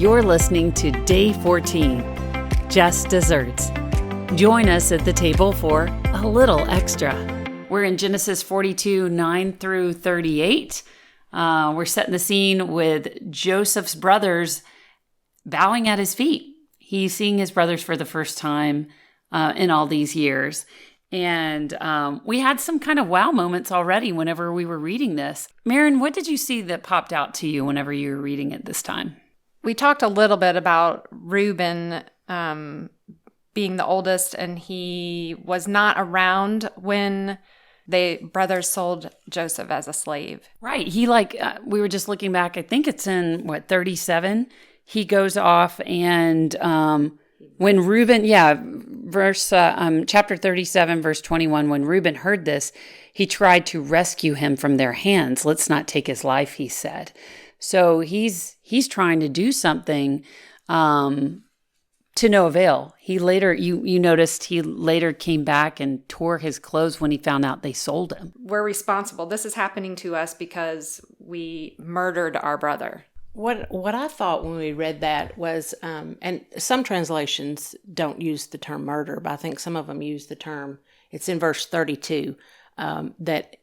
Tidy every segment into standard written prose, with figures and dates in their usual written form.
You're listening to Day 14, Just Desserts. Join us at the table for a little extra. We're in Genesis 42, 9 through 38. We're setting the scene with Joseph's brothers bowing at his feet. He's seeing his brothers for the first time in all these years. And we had some kind of wow moments already whenever we were reading this. Maren, what did you see that popped out to you whenever you were reading it this time? We talked a little bit about Reuben being the oldest, and he was not around when the brothers sold Joseph as a slave. Right. He we were just looking back, I think it's in, 37? He goes off and when Reuben, chapter 37, verse 21, when Reuben heard this, he tried to rescue him from their hands. Let's not take his life, he said. So he's trying to do something to no avail. He later, you noticed he later came back and tore his clothes when he found out they sold him. We're responsible. This is happening to us because we murdered our brother. What I thought when we read that was, and some translations don't use the term murder, but I think some of them use the term, it's in verse 32, that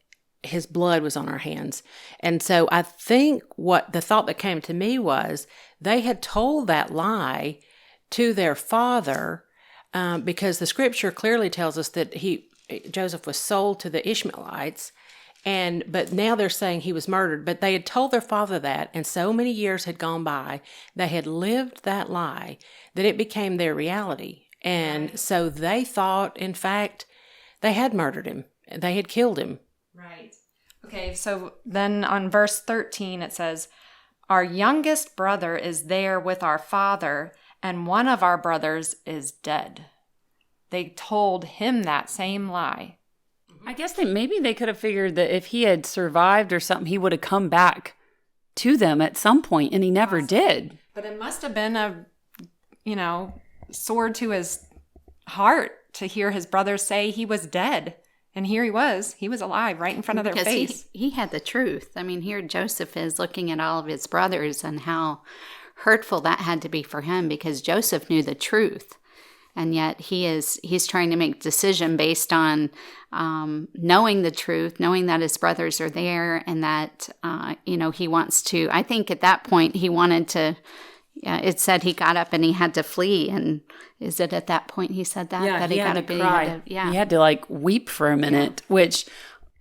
his blood was on our hands. And so I think what the thought that came to me was they had told that lie to their father because the scripture clearly tells us that Joseph was sold to the Ishmaelites. But now they're saying he was murdered. But they had told their father that, and so many years had gone by, they had lived that lie, that it became their reality. And so they thought, in fact, they had murdered him. They had killed him. Right. Okay, so then on verse 13 it says, "Our youngest brother is there with our father, and one of our brothers is dead." They told him that same lie. I guess maybe they could have figured that if he had survived or something, he would have come back to them at some point, and he never did. But it must have been a, sword to his heart to hear his brothers say he was dead. And here he was alive right in front of their face. He had the truth. I mean, here Joseph is looking at all of his brothers and how hurtful that had to be for him because Joseph knew the truth. And yet he's trying to make a decision based on knowing the truth, knowing that his brothers are there and that, he wants to, I think at that point he wanted to, it said he got up and he had to flee. And is it at that point he said that? Yeah, that he had to cry. He had to weep for a minute, which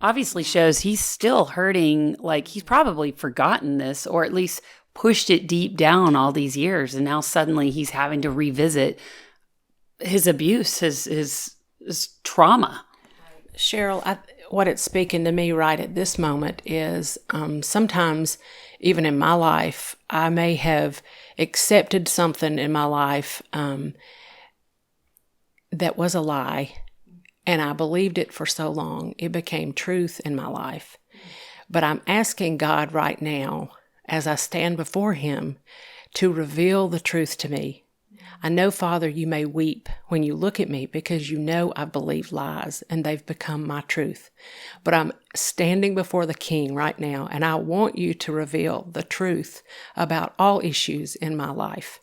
obviously shows he's still hurting. Like he's probably forgotten this or at least pushed it deep down all these years. And now suddenly he's having to revisit his abuse, his trauma. Cheryl, what it's speaking to me right at this moment is sometimes, even in my life, I may have accepted something in my life that was a lie, and I believed it for so long, it became truth in my life. But I'm asking God right now, as I stand before Him, to reveal the truth to me. I know, Father, you may weep when you look at me because you know I've believed lies and they've become my truth. But I'm standing before the King right now, and I want you to reveal the truth about all issues in my life.